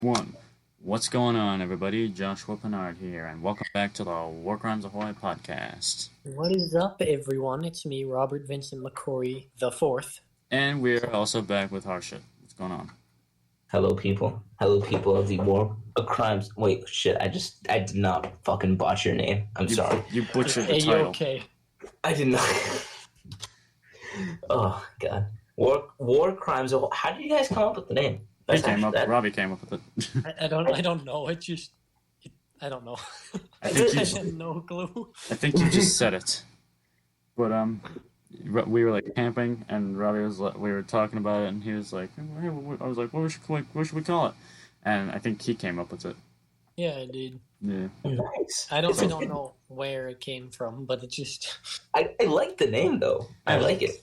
One. What's going on, everybody? Joshua Pinard here, and welcome back to the War Crimes Ahoy podcast. What is up, everyone? It's me, Robert Vincent McCoy the Fourth. And we're also back with Harshit. What's going on? Hello, people. Hello, people of the War of Crimes. Wait, shit, I did not fucking botch your name. I'm sorry. You butchered the Hey, title. okay. I did not. Oh, God. War Crimes. How did you guys come up with the name? Robbie came up with it. I don't know. I don't know. I think I you, have no clue. I think you just said it. But, we were, like, camping, and Robbie was like, we were talking about it, and he was like, hey, I was like, what should we call it? And I think he came up with it. Yeah, I did. Yeah. Nice. I don't know where it came from, but it just... I like the name, though. I like it.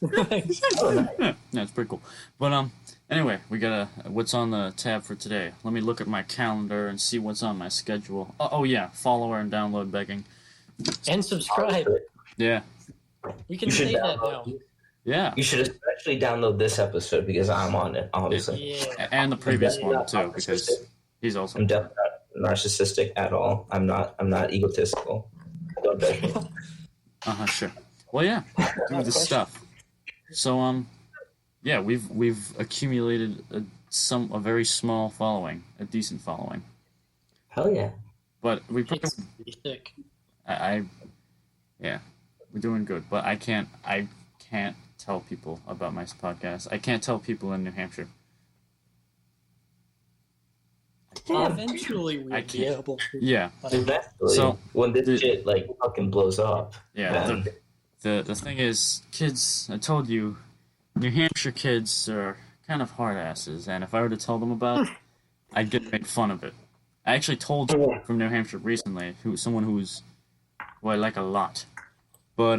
Oh, nice. Yeah, it's pretty cool. But, anyway, we got what's on the tab for today. Let me look at my calendar and see what's on my schedule. Oh yeah, follower and download begging. And subscribe. Yeah. We can say that now. Yeah. You should especially download this episode because I'm on it, obviously. Yeah. And the previous definitely one not too, because he's also. I'm definitely not narcissistic at all. I'm not egotistical. Don't judge me. Sure. Well, yeah. Do the stuff. So yeah, we've accumulated a very small following, a decent following. Hell yeah. But we It's pretty sick. yeah, we're doing good. But I can't tell people about my podcast. I can't tell people in New Hampshire. Eventually we'll I be can't. able to. Yeah. Eventually, So, when this shit like fucking blows up. Yeah. then- The thing is, kids, I told you, New Hampshire kids are kind of hard asses, and if I were to tell them about it, I'd get made fun of it. I actually told someone from New Hampshire recently, who I like a lot, but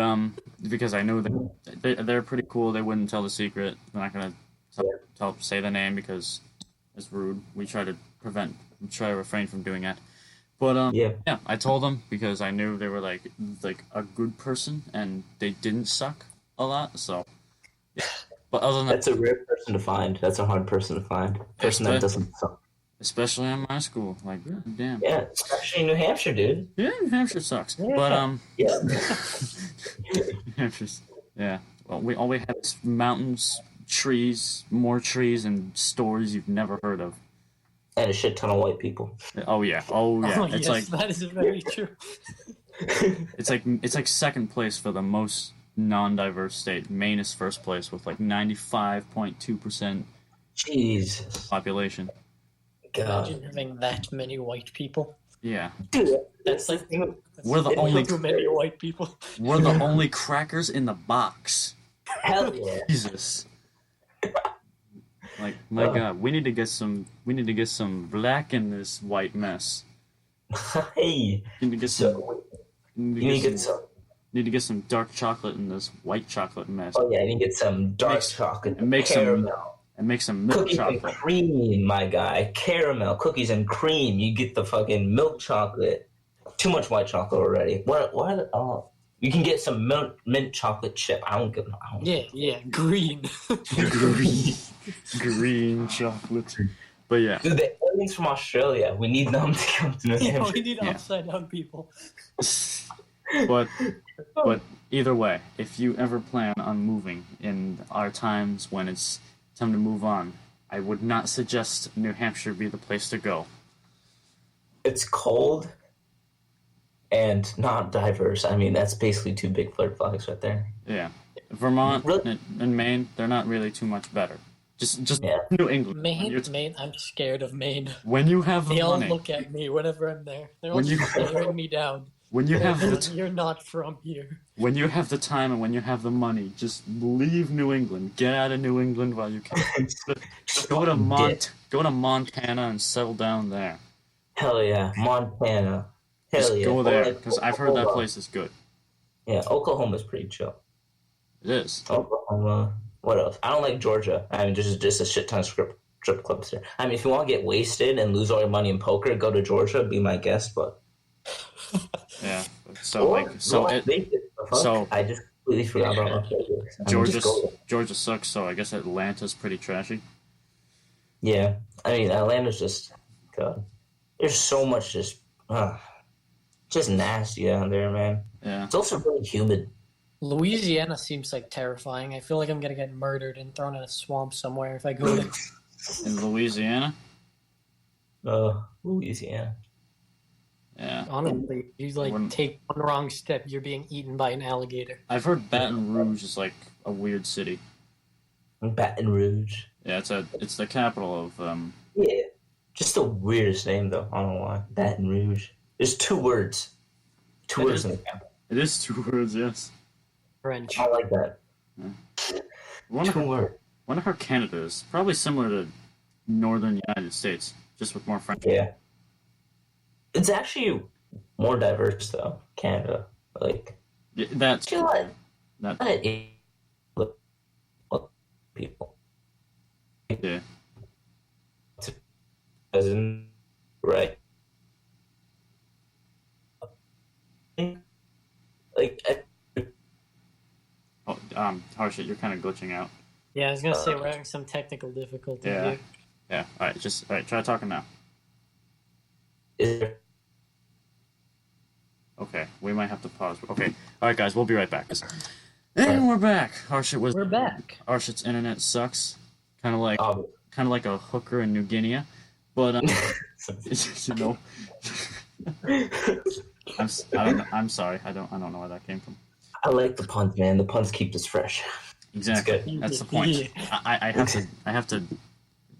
because I know that they're pretty cool. They wouldn't tell the secret. They're not gonna say the name because it's rude. We try to refrain from doing that. But yeah, I told them because I knew they were like a good person and they didn't suck a lot. So, yeah. But other than that, that's a rare person to find. That's a hard person to find. Person that doesn't suck. Especially in my school, like damn. Yeah, especially in New Hampshire, dude. Yeah, New Hampshire sucks. Yeah. But Yeah. New Hampshire's Well, all we have is mountains, trees, more trees, and stories you've never heard of. And a shit ton of white people. Oh yeah. Oh, It's yes, like that is very true. it's like second place for the most non-diverse state. Maine is first place with like 95.2% Jesus. population. God. Imagine having that many white people. Yeah. Dude, That's like We're the that's only- too many white people. We're the only crackers in the box. hell yeah. Jesus. Like my God, we need to get some black in this white mess. Hey. We need to get some. So, we you need need to to get get some, some. need to get some dark chocolate in this white chocolate mess. Oh yeah, you need to get some dark Mix- chocolate. and make some- caramel. And make some milk Cookies and chocolate. cream, my guy. Caramel, cookies and cream. You get the fucking milk chocolate. Too much white chocolate already. What are the, oh. You can get some mint chocolate chip. I don't. Yeah, green. Green chocolate. But yeah. Dude, the aliens from Australia. We need them to come to New Yeah, Hampshire. we need Yeah. upside down people. But either way, if you ever plan on moving in our times when it's time to move on, I would not suggest New Hampshire be the place to go. It's cold and not diverse. I mean, that's basically two big flirt flags right there. Yeah. Vermont Really? and Maine, they're not really too much better. Just Yeah. New England. Maine, I'm scared of Maine. When you have the They all money, look at me whenever I'm there. They're all When you- staring me down. when you have the You're not from here. when you have the time and when you have the money, just leave New England. Get out of New England while you can. Go to Montana and settle down there. Hell yeah, Montana. Hell Just yeah. go there Or because I've heard that Oklahoma. place is good. Yeah, Oklahoma's pretty chill. It is. Oklahoma. What else? I don't like Georgia. I mean, just a shit ton of strip clubs there. I mean, if you want to get wasted and lose all your money in poker, go to Georgia. Be my guest, but Yeah. So I just completely forgot about Las Vegas. I mean, just go there. Georgia sucks. So I guess Atlanta's pretty trashy. Yeah, I mean, Atlanta's just God. There's so much just nasty down there, man. Yeah. It's also really humid. Louisiana seems like terrifying. I feel like I'm gonna get murdered and thrown in a swamp somewhere if I go there. In Louisiana? Louisiana. Yeah. Honestly, you take one wrong step, you're being eaten by an alligator. I've heard Baton Rouge is like a weird city. Baton Rouge. Yeah, it's the capital of Yeah. Just the weirdest name though. I don't know why. Baton Rouge. There's 2 words. 2 words in the capital. It is 2 words, yes. French. I like that. Yeah. 2 words. Wonder how Canada is. Probably similar to northern United States, just with more French. Yeah. It's actually more diverse though, Canada. Like Yeah, that's that people. yeah. Doesn't right. Like Oh, Harshit, you're kind of glitching out. Yeah, I was gonna say we're having some technical difficulty Yeah. here. Yeah. All right. Try talking now. is there Okay, we might have to pause. Okay. All right, guys, we'll be right back. And we're back. We're back. Harshit's internet sucks. Kind of like oh, a hooker in New Guinea, but you know. I'm sorry. I don't know where that came from. I like the puns, man. The puns keep us fresh. Exactly. good. That's the point. I have to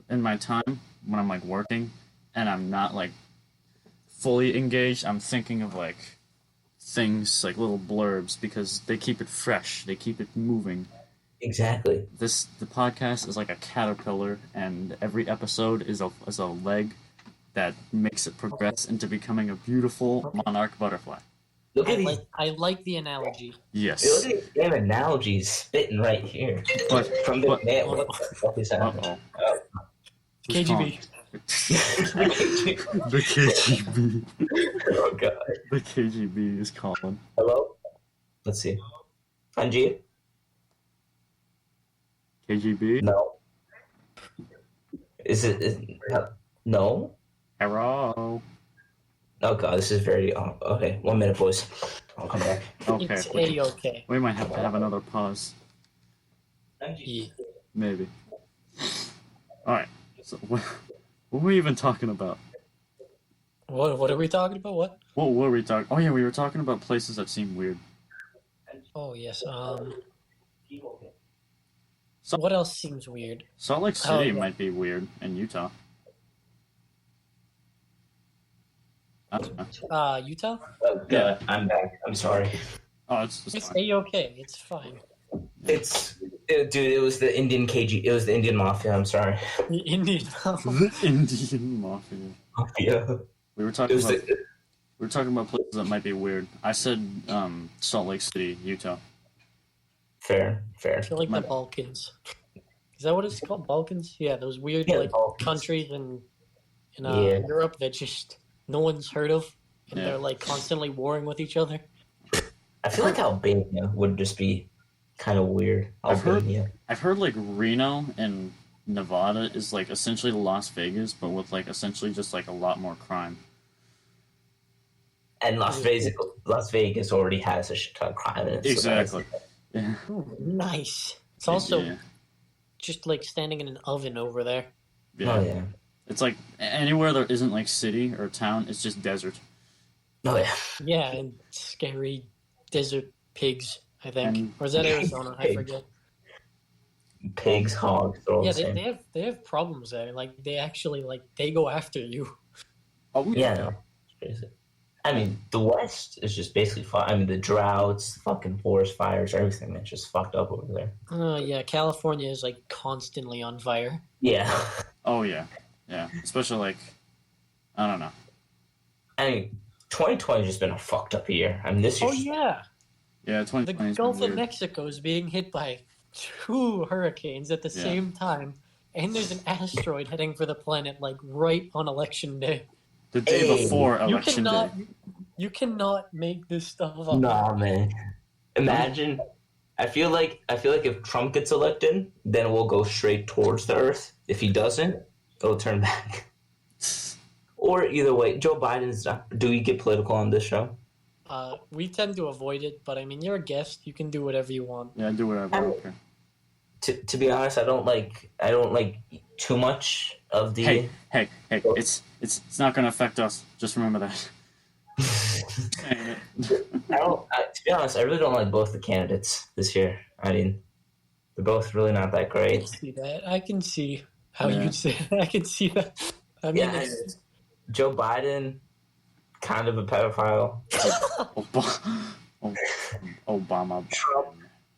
in my time when I'm like working and I'm not like fully engaged, I'm thinking of like things like little blurbs because they keep it fresh. They keep it moving. Exactly. The podcast is like a caterpillar, and every episode is a leg that makes it progress into becoming a beautiful monarch butterfly. Look at these. I like the analogy. Yes. Look at these damn analogies spitting right here. From the man. What the fuck is happening? Uh-oh. KGB. The KGB. Oh god. The KGB is calling. Hello? Let's see. Anji? KGB? No. No? Hello. Oh god, this is very okay. 1 minute, boys. I'll come back. Okay. It's A-okay. We might have to have another pause. Yeah. Maybe. Alright. So what were we even talking about? What are we talking about? What were we talking? Oh yeah, we were talking about places that seem weird. Oh yes. So, What else seems weird? Salt Lake City yeah. might be weird in Utah. I don't know. Utah? Oh god, I'm back. I'm sorry. Oh, it's It's fine. A-okay. It's fine. Dude, it was the Indian KG. It was the Indian Mafia. I'm sorry. The Indian. The Indian Mafia. Yeah. We were It talking was about the, we were talking about places that might be weird. I said Salt Lake City, Utah. fair. I feel like the Balkans. Is that what it's called? Balkans? Yeah, those weird Yeah, like Balkans. countries in Yeah. Europe that just no one's heard of, and Yeah. they're like constantly warring with each other. I feel like Albania would just be kind of weird. I've heard- Albania. I've heard like Reno and Nevada is like essentially Las Vegas, but with like essentially just like a lot more crime. And Las Vegas already has a shit ton of crime in it. so Exactly. Yeah. Ooh, nice. It's also Yeah. just like standing in an oven over there. Yeah. Oh yeah. It's like anywhere there isn't like city or town, it's just desert. Oh yeah. Yeah, and scary desert pigs, I think. And- Or is that Arizona? I forget. Pigs, hogs, they're all Yeah, the same. they have problems there. Like they actually they go after you. Oh Yeah, no. It's crazy. I mean, the West is just basically I mean, the droughts, fucking forest fires, everything that's just fucked up over there. Yeah, California is like constantly on fire. Yeah. Oh yeah. Yeah. Especially like I don't know. I mean, 2020 has just been a fucked up year. I mean, this year. Oh yeah, Yeah, the 2020 Gulf of weird. Mexico is being hit by 2 hurricanes at the Yeah. same time, and there's an asteroid heading for the planet like right on election day. The day Hey. before election day. You cannot make this stuff up. Nah, man. Imagine. I feel like if Trump gets elected, then we'll go straight towards the Earth. If he doesn't, it'll turn back. Or either way, Joe Biden's not. Do we get political on this show? We tend to avoid it, but I mean, you're a guest. You can do whatever you want. Yeah, do whatever. I don't care. To be honest, I don't like too much of the. Hey! It's not gonna affect us. Just remember that. To be honest, I really don't like both the candidates this year. I mean, they're both really not that I great. can see that. I can see how you'd say that. I can see that. I mean, Yeah, Joe Biden, kind of a pedophile. Obama. Trump,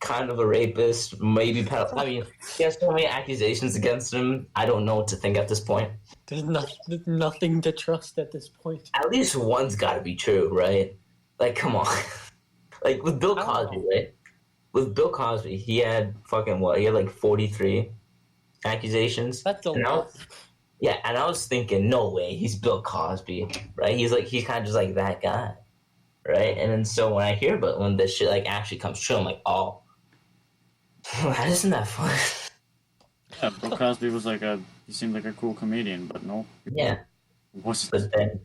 kind of a rapist, maybe pedophile. I mean, he has so many accusations against him. I don't know what to think at this point. there's nothing to trust at this point. At least one's got to be true, right? Like, come on. Like, with Bill I don't Cosby, know. right? With Bill Cosby, he had fucking what? He had like 43 accusations. That's a And lot. Yeah, and I was thinking, no way, he's Bill Cosby, right? He's kind of just like that guy, right? And then so when I hear about when this shit like actually comes true, I'm like, oh, isn't that fun? Yeah, Bill Cosby was he seemed like a cool comedian, but no. Yeah, What's but then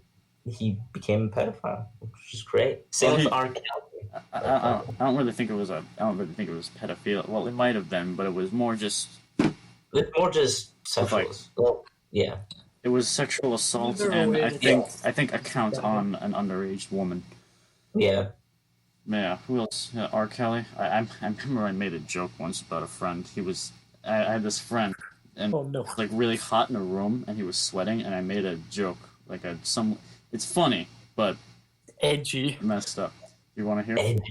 he became a pedophile, which is great. Same with R. Kelly. I don't really think it was pedophilia. Well, it might have been, but it was more just It's more just sexual. Like- Well, yeah. it was sexual assault, Either and way, I it's- think a count on an underage woman. Yeah. Yeah, who else? Yeah, R. Kelly. I remember I made a joke once about a friend. I had this friend, and Oh no. like really hot in a room, and he was sweating, and I made a joke it's funny, but Edgy. messed up. You want to hear? And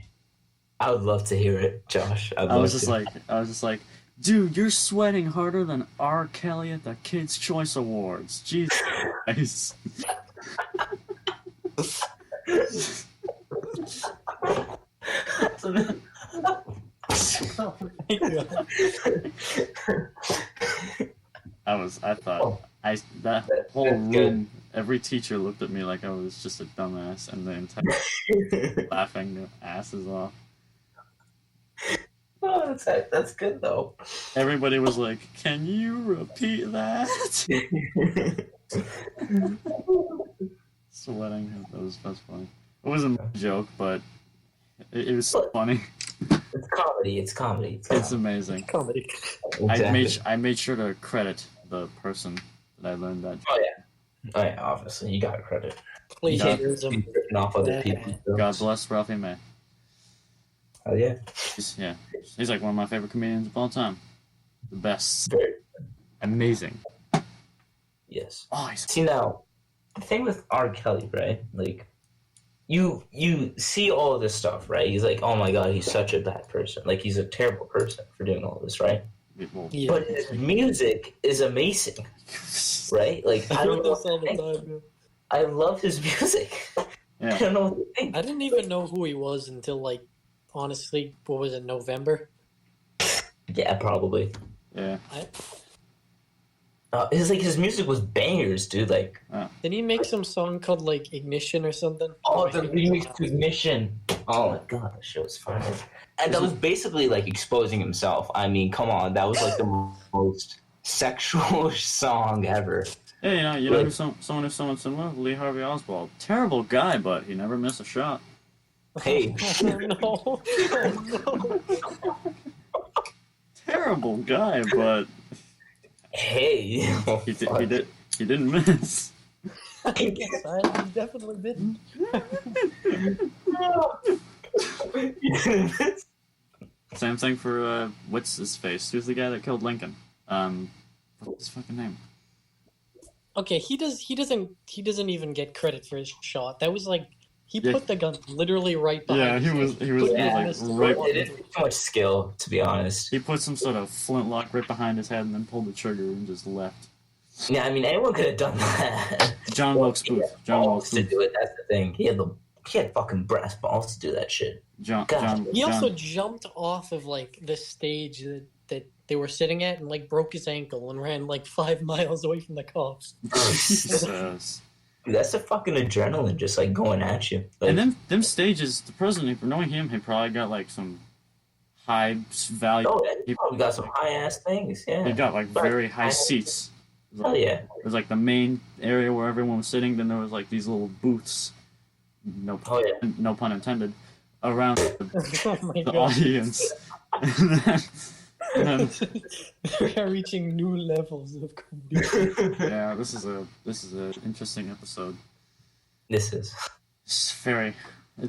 I would love to hear it, Josh. I was just like, dude, you're sweating harder than R. Kelly at the Kids' Choice Awards. Jesus Christ. Oh my God. That whole That's room, good. every teacher looked at me like I was just a dumbass, and the entire laughing their asses off. Oh, that's good though. Everybody was like, "Can you repeat that?" Sweating. That was funny. It wasn't a joke, but it was funny. It's comedy. It's comedy. It's amazing. Comedy. Exactly. I made sure to credit the person that I learned that. Oh yeah, obviously you got credit. Plagiarism. Be ripping off other people. God bless Ralphie May. Oh yeah. He's like one of my favorite comedians of all time. The best. Very. Amazing. Yes. Oh, he's See now, the thing with R. Kelly, right? Like, you see all of this stuff, right? He's like, oh my god, he's such a bad person. Like, he's a terrible person for doing all this, right? well, Yeah. But his music is amazing, right? Like, I don't know. this all What the to think. time. Yeah. I love his music. I yeah. don't know what to think. I didn't even know who he was until, like, honestly, what was it, November? Yeah, probably. Yeah. His music was bangers, dude. Like, Did he make some song called, like, Ignition or something? oh, the remix to Ignition. Oh my god, that shit was fire. And that was basically like exposing himself. I mean, come on, that was like the most sexual song ever. Hey, you know who someone who's somewhat similar? Lee Harvey Oswald. Terrible guy, but he never missed a shot. Hey, Oh, no. Terrible guy, but hey. he didn't miss. I guess I definitely didn't. Same thing for what's his face? Who's the guy that killed Lincoln? What's his fucking name? Okay, he doesn't even get credit for his shot. That was like he Yeah. put the gun literally right Yeah, behind. he was like right. It is too much skill, to be honest. He put some sort of flintlock right behind his head and then pulled the trigger and just left. Yeah, I mean, anyone could have done that. John Wilkes Booth. John Wilkes to Booth. do it. That's the thing. He had fucking brass balls to do that shit. John. He also John, jumped off of like the stage that they were sitting at and like broke his ankle and ran like 5 miles away from the cops. Jesus. Dude, that's the fucking adrenaline just like going at you. Like, And them stages, the president, knowing him, he probably got like some high value. oh, yeah, you probably got some high ass things. Yeah. He got like very high seats. Oh yeah. It was like the main area where everyone was sitting. Then there was like these little booths, Oh yeah. no pun intended, around Oh my the god. audience. And then, We're reaching new levels of comedy. yeah, this is an interesting episode. This is. It's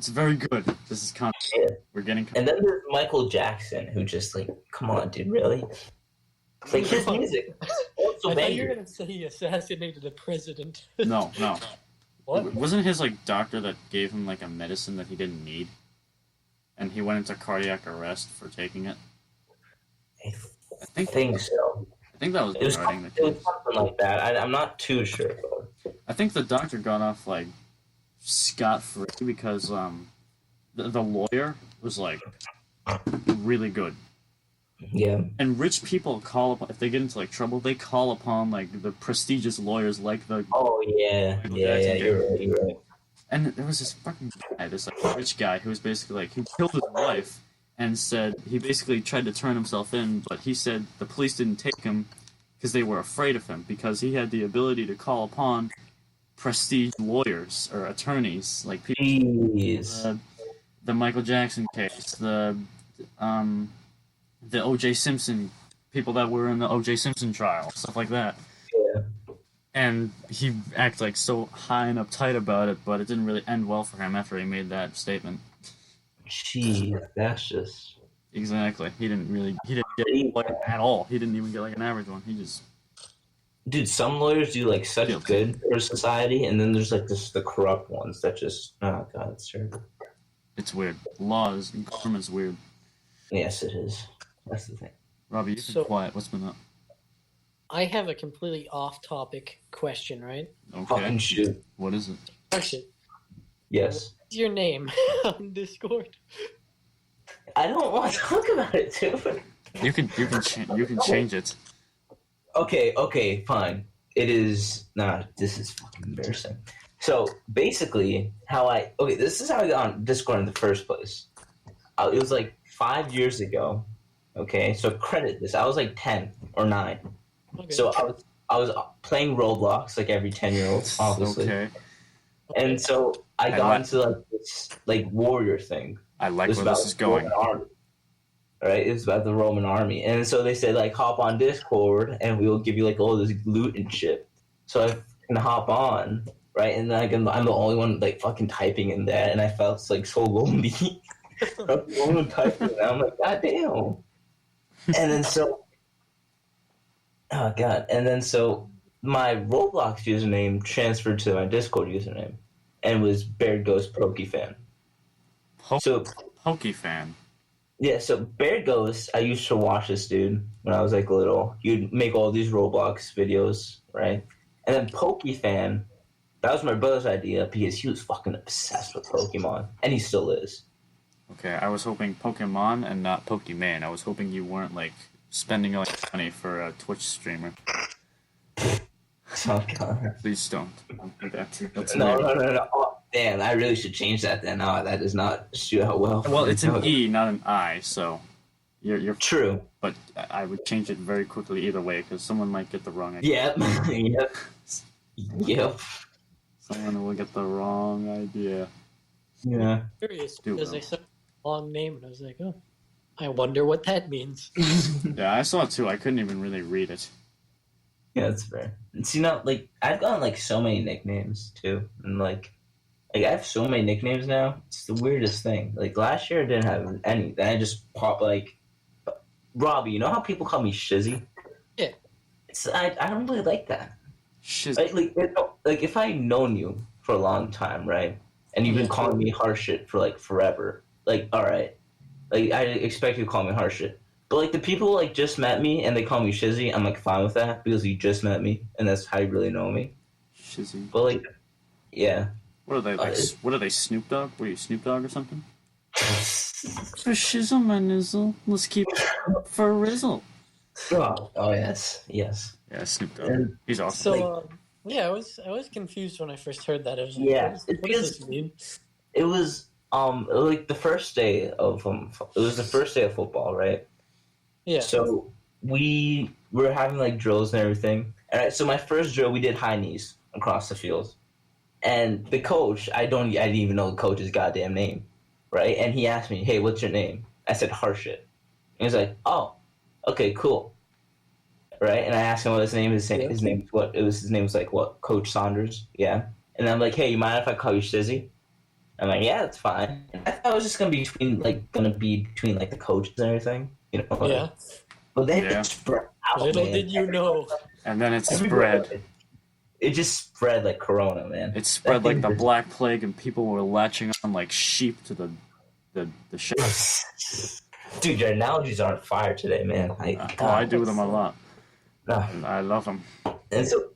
very good. This is kind of, Yeah. we're getting. And then there's Michael Jackson, who just like, come on, dude, really? Like his music. Also I thought you were banger. gonna say he assassinated a president. No. What? Wasn't his like doctor that gave him like a medicine that he didn't need, and he went into cardiac arrest for taking it? I think so. I think that was It was regarding the something, case. like that. I'm not too sure. I think the doctor got off like scot free because the lawyer was like really good. Yeah. And rich people call upon, if they get into like trouble, they call upon like the prestigious lawyers like the. Oh yeah. Michael Yeah. Jackson You're right. You're right. And there was this fucking guy, this like rich guy who was basically like he killed his wife and said he basically tried to turn himself in, but he said the police didn't take him because they were afraid of him because he had the ability to call upon prestige lawyers or attorneys like people. Jeez. The Michael Jackson case, the O.J. Simpson people that were in the O.J. Simpson trial, stuff like that. Yeah. And he acted like so high and uptight about it, but it didn't really end well for him after he made that statement. Jeez, that's just. Exactly. He didn't get like at all. He didn't even get like an average one. He just Dude, some lawyers do like such Guilty. good for society, and then there's like the corrupt ones that just. Oh god, it's terrible. it's weird. Laws and government's weird. Yes, it is. That's the thing. Robbie, you've been quiet. What's been up? I have a completely off-topic question, right? Fucking Okay. shoot. What is it? Question. Yes. What's your name on Discord? I don't want to talk about it, dude. You can change it. Okay, fine. It is this is fucking embarrassing. So basically, this is how I got on Discord in the first place. It was like 5 years ago. Okay, so credit this. I was like 10 or 9. Okay. So I was playing Roblox like every 10-year-old, obviously. Okay. And so I got like- into like this like warrior thing. I like It was where this is going. Roman army. Right? It's about the Roman army. And so they said like hop on Discord and we'll give you like all this loot and shit. So I can hop on, right? And like I'm the only one like fucking typing in that, and I felt like so lonely. I'm the only one typing in that. I'm like, god damn. And then so oh god. And then so my Roblox username transferred to my Discord username and was Bear Ghost Pokefan. So Pokey fan. yeah, so Bear Ghost, I used to watch this dude when I was like little. He'd make all these Roblox videos, right? And then Pokefan, that was my brother's idea because he was fucking obsessed with Pokemon, and he still is. Okay, I was hoping Pokemon and not Pokemon. I was hoping you weren't like spending like money for a Twitch streamer. Oh god. Please don't. Don't do that. That's No. weird. Oh, damn, I really should change that then. No, that does not shoot out well. Well, it's an E, not an I, so you're. True. But I would change it very quickly either way because someone might get the wrong idea. Yep. Yep. Someone will get the wrong idea. Yeah. Curious Do because well. I saw a long name and I was like, oh, I wonder what that means. Yeah, I saw it too. I couldn't even really read it. Yeah, that's fair. And see, now, like, I've gotten, like, so many nicknames, too. And, like, I have so many nicknames now. It's the weirdest thing. Like, last year I didn't have any. Then I just pop, like, Robbie, you know how people call me Shizzy? Yeah. I don't really like that. Shiz. Like, if I'd known you for a long time, right? And you've been calling me harsh shit for, like, forever. Like, alright. Like, I expect you to call me harsh shit. But, like, the people, like, just met me and they call me Shizzy, I'm, like, fine with that because you just met me and that's how you really know me. Shizzy. But, like, yeah. What are they like? What are they? Snoop Dogg? Were you Snoop Dogg or something? For shizzle, my nizzle. Let's keep it for rizzle. Oh, yes. Yes. Yeah, Snoop Dogg. And He's awesome. So, yeah, I was confused when I first heard that. I was like, Yeah, what does this mean? it was, like, the first day of, it was the first day of football, right? Yeah. So we were having, like, drills and everything. All right, so my first drill, we did high knees across the field. And the coach, I didn't even know the coach's goddamn name, right? And he asked me, "Hey, what's your name?" I said, "Harshit." And he was like, "Oh, okay, cool." Right? And I asked him what his name is. His name was like what? Coach Saunders. Yeah. And I'm like, "Hey, you mind if I call you Shizzy?" I'm like, "Yeah, that's fine." And I thought it was just gonna be between like the coaches and everything, you know? Like, Yeah. but then Yeah. it spread out, Little man. did you know. And then it spread. It just spread like Corona, man. It spread like the That thing Black Plague, and people were latching on like sheep to the ship. Dude, your analogies aren't fire today, man. I do them a lot. I love them. And so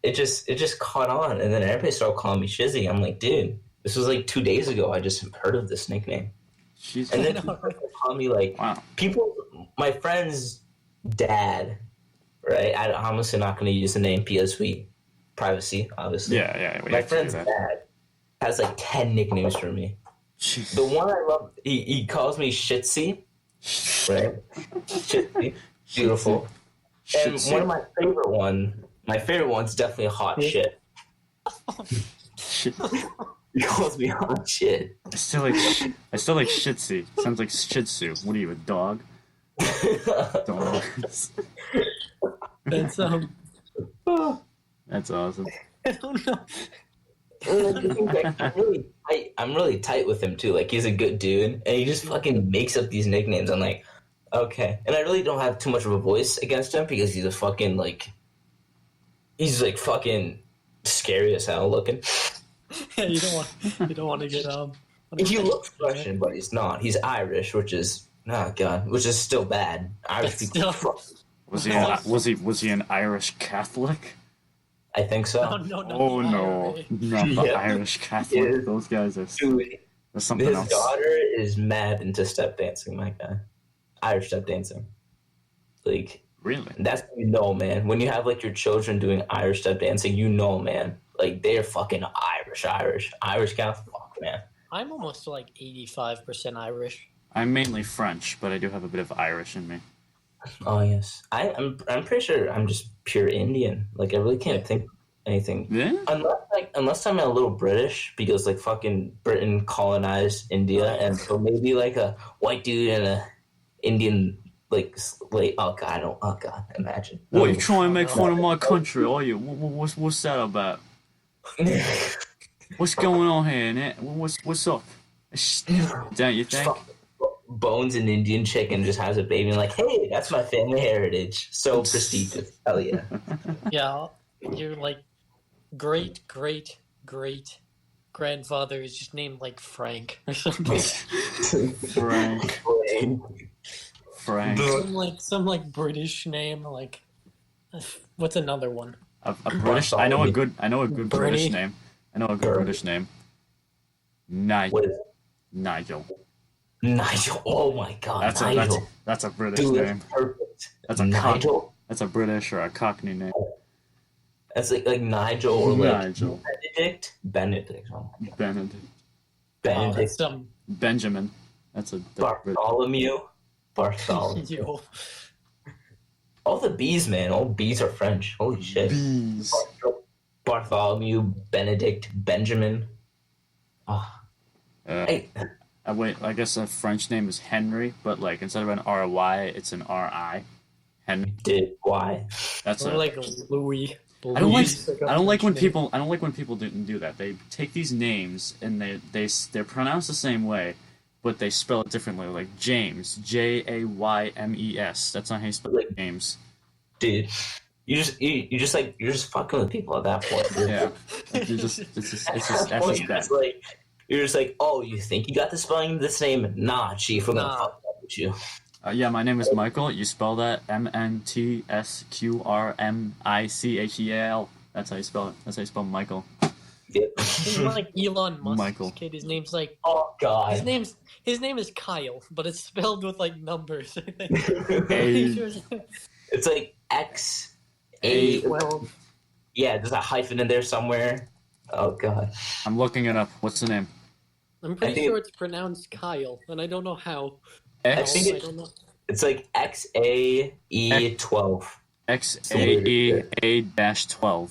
it just caught on, and then everybody started calling me Shizzy. I'm like, dude, this was like 2 days ago. I just heard of this nickname. And then people call me like, wow. People, my friend's dad, right? I'm honestly not going to use the name because privacy, obviously. Yeah. My friend's dad has like 10 nicknames for me. Jeez. The one I love, he calls me Shitsy, right? Shitsy, beautiful. And one of my favorite one's definitely hot shit. He calls me hot shit. I still like Shitsy. Sounds like Shih Tzu. What are you, a dog? Dogs. That's That's awesome. I don't know. I'm really tight with him too. Like, he's a good dude, and he just fucking makes up these nicknames. I'm like, okay. And I really don't have too much of a voice against him because he's a fucking he's like fucking scary as hell looking. Yeah, you don't want to get He looks Russian, but he's not. He's Irish, which is still bad. Irish people. Was he an Irish Catholic? I think so. No, not the Irish Catholic. Yeah. Those guys are Dude, something his else. daughter is mad into step dancing, my guy. Irish step dancing. Like, Really? that's when you know, man. When you have like your children doing Irish step dancing, you know, man. Like, they're fucking Irish Catholic, man. I'm almost like 85% Irish. I'm mainly French, but I do have a bit of Irish in me. Oh yes, I'm pretty sure I'm just pure Indian. Like, I really can't think of anything. Yeah? Unless I'm a little British, because like fucking Britain colonized India, and so maybe like a white dude and a Indian like imagine. What, you trying to make fun of my country, are you? What's that about? What's going on here, Nat? What's up? Don't you think? Bones an Indian chick and just has a baby and like, hey, that's my family heritage. So prestigious. Hell yeah. Yeah, you're like great grandfather is just named like Frank or something. Frank. Some British name, like what's another one? A British. I know a good British Bernie. name. British name. Nigel. What is it? Nigel. Nigel. Oh my god. Nigel. That's a British Dude, name. that's perfect. That's a Nigel. That's a British or a Cockney name. That's like Nigel or like Nigel. Benedict. Oh, that's some Benjamin. That's Bartholomew. yo. All the B's, man. All B's are French. Holy shit. Bees. Bartholomew, Benedict, Benjamin. Oh. Hey. Wait, I guess a French name is Henry, but like instead of an R-Y, it's an R-I. Henry. Why? That's Or like Louis. I don't like when people do that. They take these names and they're pronounced the same way, but they spell it differently. Like James, Jaymes. That's not how you spell James. Dude, you're just fucking with people at that point. Dude. Yeah, it's just bad. You're just like, oh, you think you got the spelling of this name? Nah, chief, we're gonna fuck up with you. Yeah, my name is Michael. You spell that Mntsqrmichel. That's how you spell it. That's how you spell Michael. Yep. Isn't like Elon Musk's Michael. kid? His name's like God. His name is Kyle, but it's spelled with like numbers. I think. It's like XA. Well, Yeah, there's a hyphen in there somewhere. Oh god. I'm looking it up. What's the name? I'm pretty sure it's pronounced Kyle, and I don't know how. I think I don't know. it's like XAE12. XAEA-12.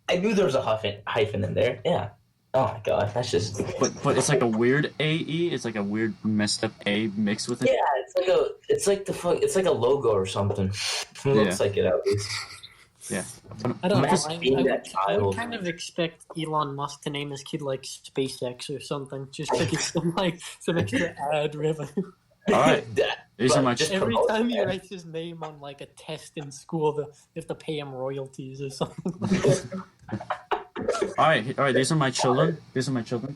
I knew there was a hyphen in there. Yeah. Oh my god, that's just. But it's like a weird AE. It's like a weird messed up A mixed with it. Yeah, it's like a logo or something. It looks like it at least. Yeah. I don't know. Must be that I would child. kind of expect Elon Musk to name his kid like SpaceX or something, just to get some extra ad revenue. All right. These are my Every time he writes his name on like a test in school, they have to pay him royalties or something. All right. These are my children.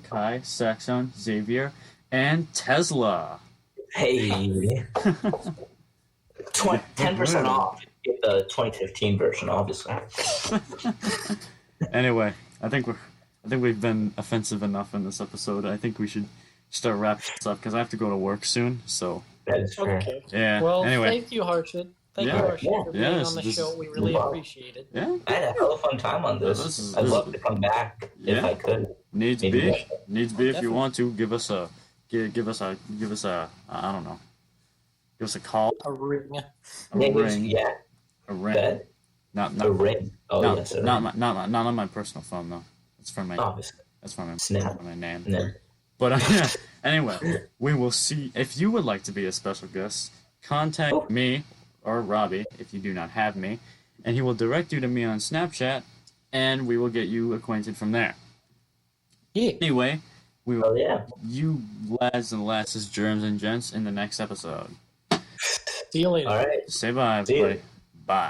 Kai, Saxon, Xavier, and Tesla. Hey, 10% off. Get the 2015 version, obviously. Anyway, I think we've been offensive enough in this episode. I think we should start wrapping this up because I have to go to work soon. So That is fair. Okay. yeah. Well, Anyway, thank you, Harshit. Thank you, Harshit, for being on the show. We really appreciate it. yeah. I had a hell of a fun time on this. I'd love to come back if I could. Needs Maybe be if Definitely. you want to give us a I don't know. Give us a call. A ring. A Maybe ring. yeah, A ring. that Not a ring. Oh no, yes, a ring. not on my personal phone though. It's from my Obviously. that's from Snap. my name. No. But anyway, we will see. If you would like to be a special guest, contact me or Robbie if you do not have me, and he will direct you to me on Snapchat, and we will get you acquainted from there. Yeah. Anyway, we will Oh yeah. you lads and lasses, germs and gents, in the next episode. See you later. All right. Say bye, See you. everybody. Bye.